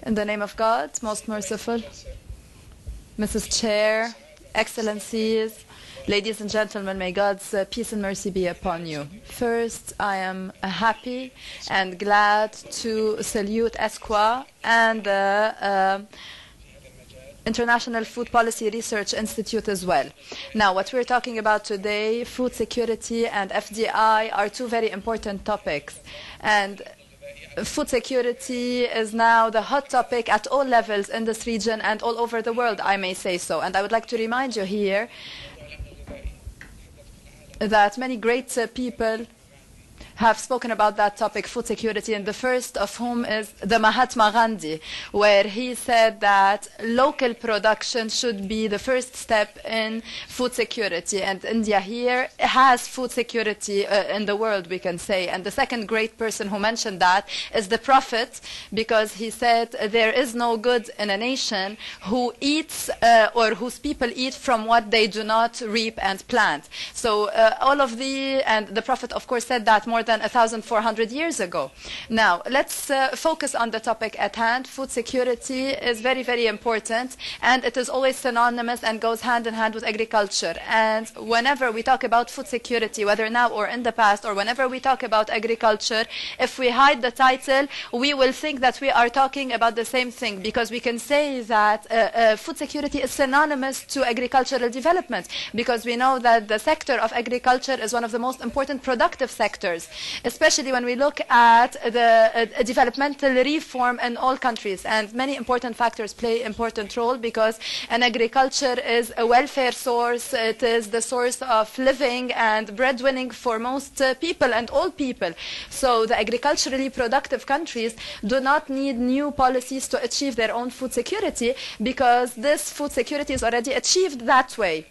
In the name of God, most merciful, Mrs. Chair, Excellencies, ladies and gentlemen, may God's peace and mercy be upon you. First, I am happy and glad to salute IFPRI and the International Food Policy Research Institute as well. Now, what we're talking about today, food security and FDI, are two very important topics. And food security is now the hot topic at all levels in this region and all over the world, I may say so. And I would like to remind you here that many great people have spoken about that topic, food security, and the first of whom is the Mahatma Gandhi, where he said that local production should be the first step in food security. And India here has food security in the world, we can say. And the second great person who mentioned that is the Prophet, because he said there is no good in a nation who eats or whose people eat from what they do not reap and plant. So and the Prophet, of course, said that more than 1,400 years ago. Now, let's focus on the topic at hand. Food security is very, very important, and it is always synonymous and goes hand in hand with agriculture. And whenever we talk about food security, whether now or in the past, or whenever we talk about agriculture, if we hide the title, we will think that we are talking about the same thing, because we can say that food security is synonymous to agricultural development, because we know that the sector of agriculture is one of the most important productive sectors, especially when we look at the developmental reform in all countries. And many important factors play an important role, because an agriculture is a welfare source. It is the source of living and breadwinning for most people and all people. So the agriculturally productive countries do not need new policies to achieve their own food security, because this food security is already achieved that way.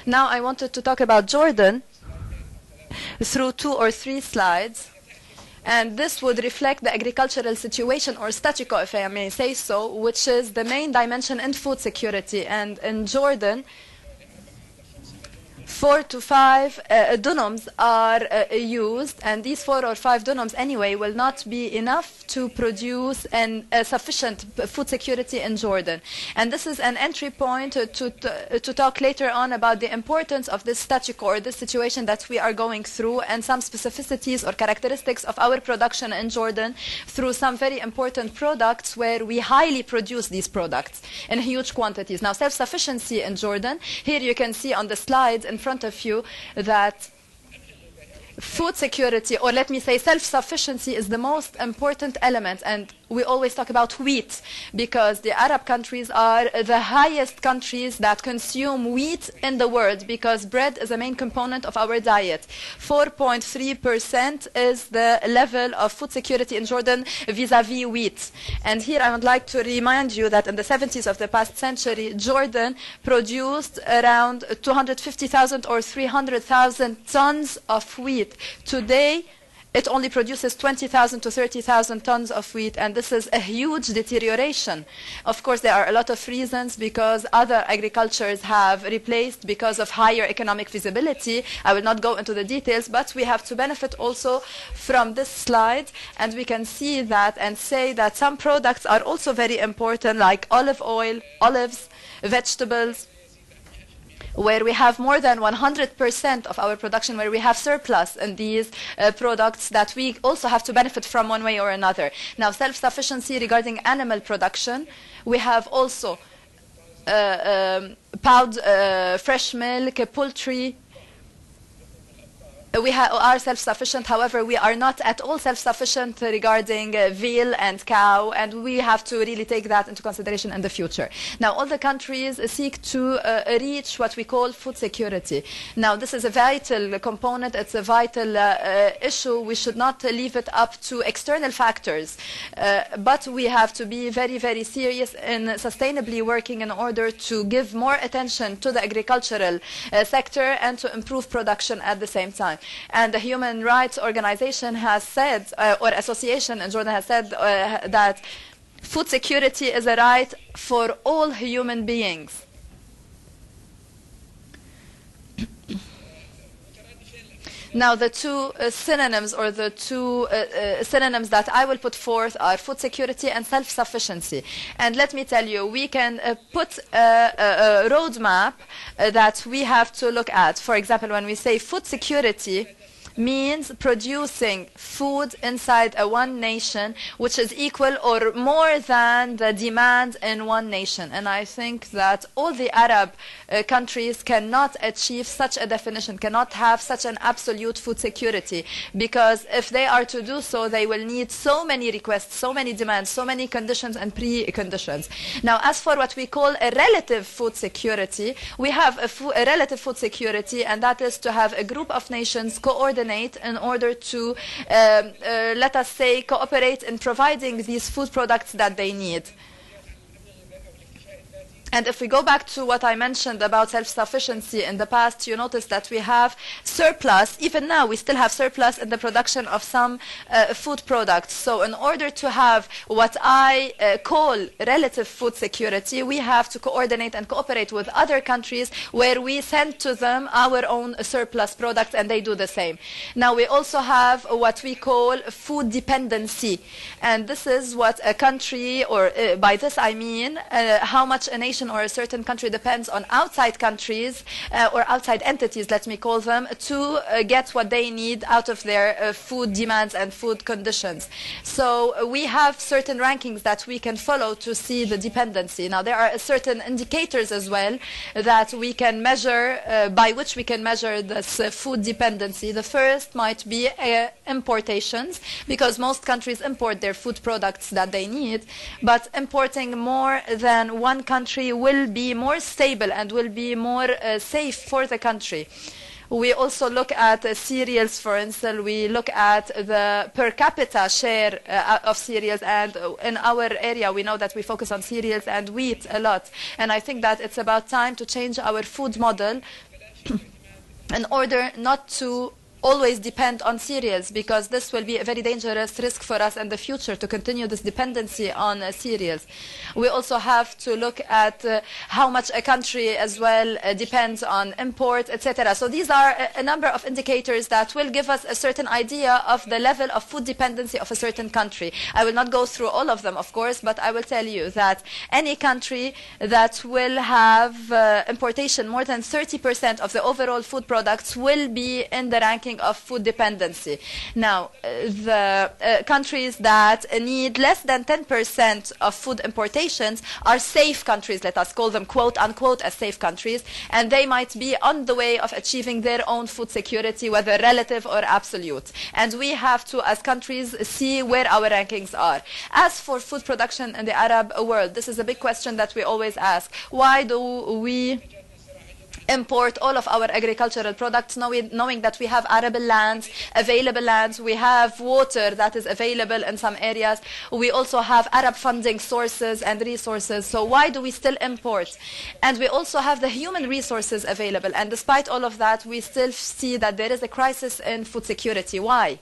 Now I wanted to talk about Jordan through 2 or 3 slides, and this would reflect the agricultural situation, or statu quo, if I may say so, which is the main dimension in food security. And in Jordan, 4 to 5 dunums are used, and these 4 or 5 dunums anyway will not be enough to produce sufficient food security in Jordan. And this is an entry point to talk later on about the importance of this statu quo, or this situation that we are going through, and some specificities or characteristics of our production in Jordan through some very important products where we highly produce these products in huge quantities. Now, self-sufficiency in Jordan, here you can see on the slides in front of you that food security, or let me say self-sufficiency, is the most important element. And we always talk about wheat, because the Arab countries are the highest countries that consume wheat in the world, because bread is a main component of our diet. 4.3% is the level of food security in Jordan vis-a-vis wheat. And here I would like to remind you that in the 70s of the past century, Jordan produced around 250,000 or 300,000 tons of wheat. Today, it only produces 20,000 to 30,000 tons of wheat, and this is a huge deterioration. Of course, there are a lot of reasons, because other agricultures have replaced because of higher economic feasibility. I will not go into the details, but we have to benefit also from this slide, and we can see that and say that some products are also very important, like olive oil, olives, vegetables, where we have more than 100% of our production, where we have surplus in these products that we also have to benefit from one way or another. Now, self-sufficiency regarding animal production, we have also fresh milk, poultry. We are self-sufficient. However, we are not at all self-sufficient regarding veal and cow, and we have to really take that into consideration in the future. Now, all the countries seek to reach what we call food security. Now, this is a vital component. It's a vital issue. We should not leave it up to external factors, but we have to be very, very serious in sustainably working in order to give more attention to the agricultural sector and to improve production at the same time. And the Human Rights Organization has said, or association in Jordan has said, that food security is a right for all human beings. Now, the two synonyms or the two synonyms that I will put forth are food security and self-sufficiency. And let me tell you, we can put a roadmap that we have to look at. For example, when we say food security, means producing food inside a one nation which is equal or more than the demand in one nation. And I think that all the Arab countries cannot achieve such a definition, cannot have such an absolute food security, because if they are to do so, they will need so many requests, so many demands, so many conditions and preconditions. Now, as for what we call a relative food security, we have a relative food security, and that is to have a group of nations coordinate in order to, let us say, cooperate in providing these food products that they need. And if we go back to what I mentioned about self-sufficiency in the past, you notice that we have surplus. Even now, we still have surplus in the production of some food products. So in order to have what I call relative food security, we have to coordinate and cooperate with other countries where we send to them our own surplus products, and they do the same. Now, we also have what we call food dependency. And this is what a country, or by this I mean how much a nation or a certain country depends on outside countries or outside entities, let me call them, to get what they need out of their food demands and food conditions. So we have certain rankings that we can follow to see the dependency. Now, there are certain indicators as well that we can measure, by which we can measure this food dependency. The first might be importations, because most countries import their food products that they need, but importing more than one country will be more stable and will be more safe for the country. We also look at cereals, for instance. We look at the per capita share of cereals, and in our area we know that we focus on cereals and wheat a lot. And I think that it's about time to change our food model in order not to always depend on cereals, because this will be a very dangerous risk for us in the future to continue this dependency on cereals. We also have to look at how much a country as well depends on imports, etc. So these are a number of indicators that will give us a certain idea of the level of food dependency of a certain country. I will not go through all of them, of course, but I will tell you that any country that will have importation more than 30% of the overall food products will be in the ranking of food dependency. Now, the countries that need less than 10% of food importations are safe countries, let us call them quote unquote as safe countries, and they might be on the way of achieving their own food security, whether relative or absolute. And we have to, as countries, see where our rankings are. As for food production in the Arab world, this is a big question that we always ask. Why do we import all of our agricultural products, knowing that we have arable lands, available lands, we have water that is available in some areas, we also have Arab funding sources and resources, so why do we still import? And we also have the human resources available, and despite all of that, we still see that there is a crisis in food security. Why?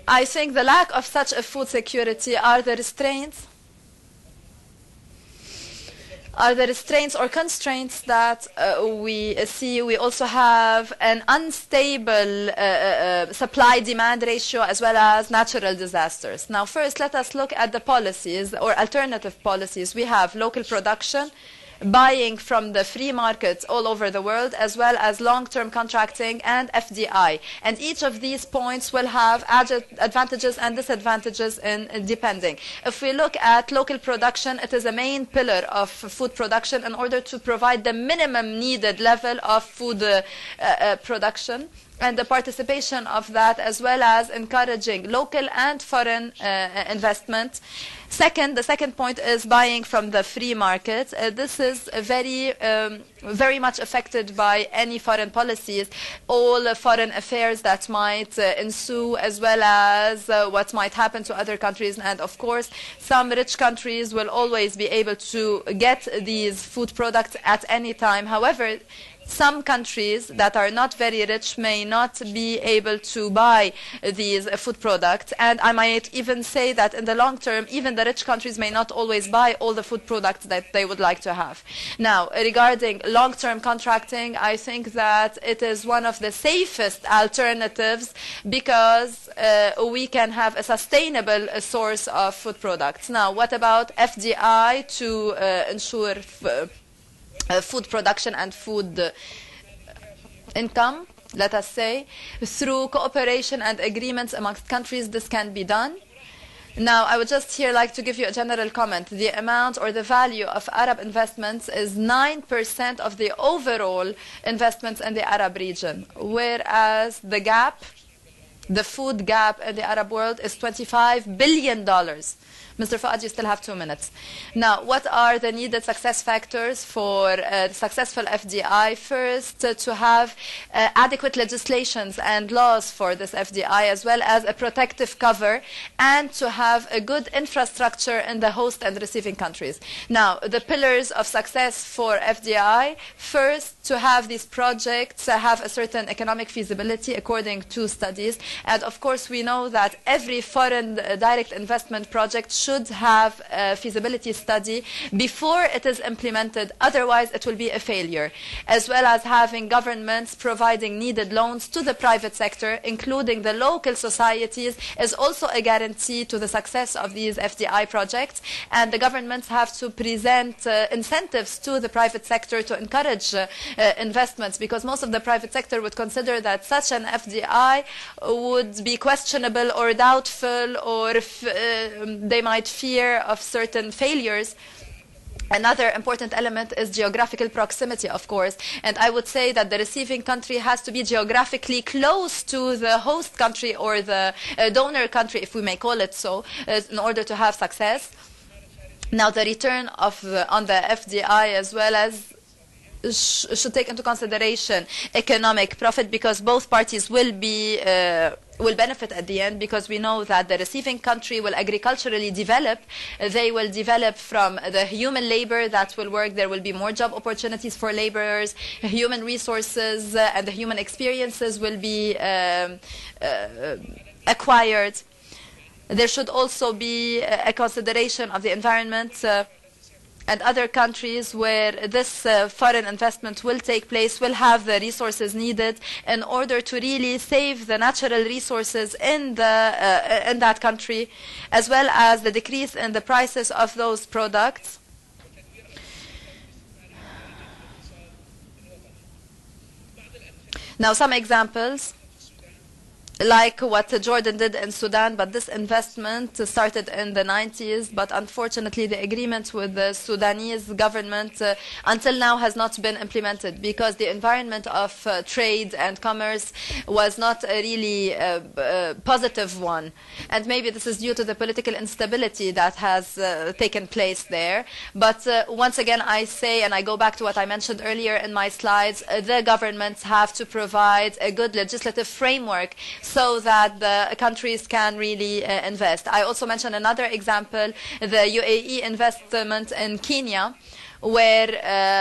I think the lack of such a food security are the restraints or constraints that we see. We also have an unstable supply-demand ratio as well as natural disasters. Now, first, let us look at the policies or alternative policies. We have local production, buying from the free markets all over the world, as well as long-term contracting and FDI. And each of these points will have advantages and disadvantages in depending. If we look at local production, it is a main pillar of food production in order to provide the minimum needed level of food production, and the participation of that, as well as encouraging local and foreign investment. Second, the second point is buying from the free market. This is very much affected by any foreign policies, all foreign affairs that might ensue, as well as what might happen to other countries. And of course, some rich countries will always be able to get these food products at any time. However, some countries that are not very rich may not be able to buy these food products. And I might even say that in the long term, even the rich countries may not always buy all the food products that they would like to have. Now, regarding long-term contracting, I think that it is one of the safest alternatives because we can have a sustainable source of food products. Now, what about FDI to ensure food production and food income, let us say? Through cooperation and agreements amongst countries, this can be done. Now, I would just here like to give you a general comment. The amount or the value of Arab investments is 9% of the overall investments in the Arab region, whereas the gap, the food gap in the Arab world is $25 billion. Mr. Fuad, you still have 2 minutes. Now, what are the needed success factors for successful FDI? First, to have adequate legislations and laws for this FDI, as well as a protective cover, and to have a good infrastructure in the host and receiving countries. Now, the pillars of success for FDI, first, to have these projects have a certain economic feasibility according to studies. And of course, we know that every foreign direct investment project should have a feasibility study before it is implemented. Otherwise, it will be a failure. As well as having governments providing needed loans to the private sector, including the local societies, is also a guarantee to the success of these FDI projects. And the governments have to present incentives to the private sector to encourage investments, because most of the private sector would consider that such an FDI would be questionable or doubtful, or they might fear of certain failures. Another important element is geographical proximity, of course, and I would say that the receiving country has to be geographically close to the host country or the donor country, if we may call it so, in order to have success. Now, the return on the FDI as well as should take into consideration economic profit, because both parties will benefit at the end, because we know that the receiving country will agriculturally develop. They will develop from the human labor that will work. There will be more job opportunities for laborers, human resources, and the human experiences will be acquired. There should also be a consideration of the environment. And other countries where this foreign investment will take place will have the resources needed in order to really save the natural resources in that country, as well as the decrease in the prices of those products. Now, some examples, like what Jordan did in Sudan, but this investment started in the 90s, but unfortunately the agreement with the Sudanese government until now has not been implemented, because the environment of trade and commerce was not a really positive one. And maybe this is due to the political instability that has taken place there. But once again, I say, and I go back to what I mentioned earlier in my slides, the governments have to provide a good legislative framework so that the countries can really invest. I also mentioned another example, the UAE investment in Kenya, where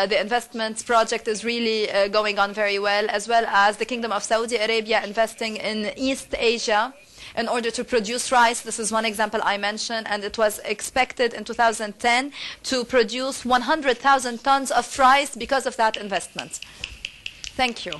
the investment project is really going on very well, as well as the Kingdom of Saudi Arabia investing in East Asia in order to produce rice. This is one example I mentioned, and it was expected in 2010 to produce 100,000 tons of rice because of that investment. Thank you.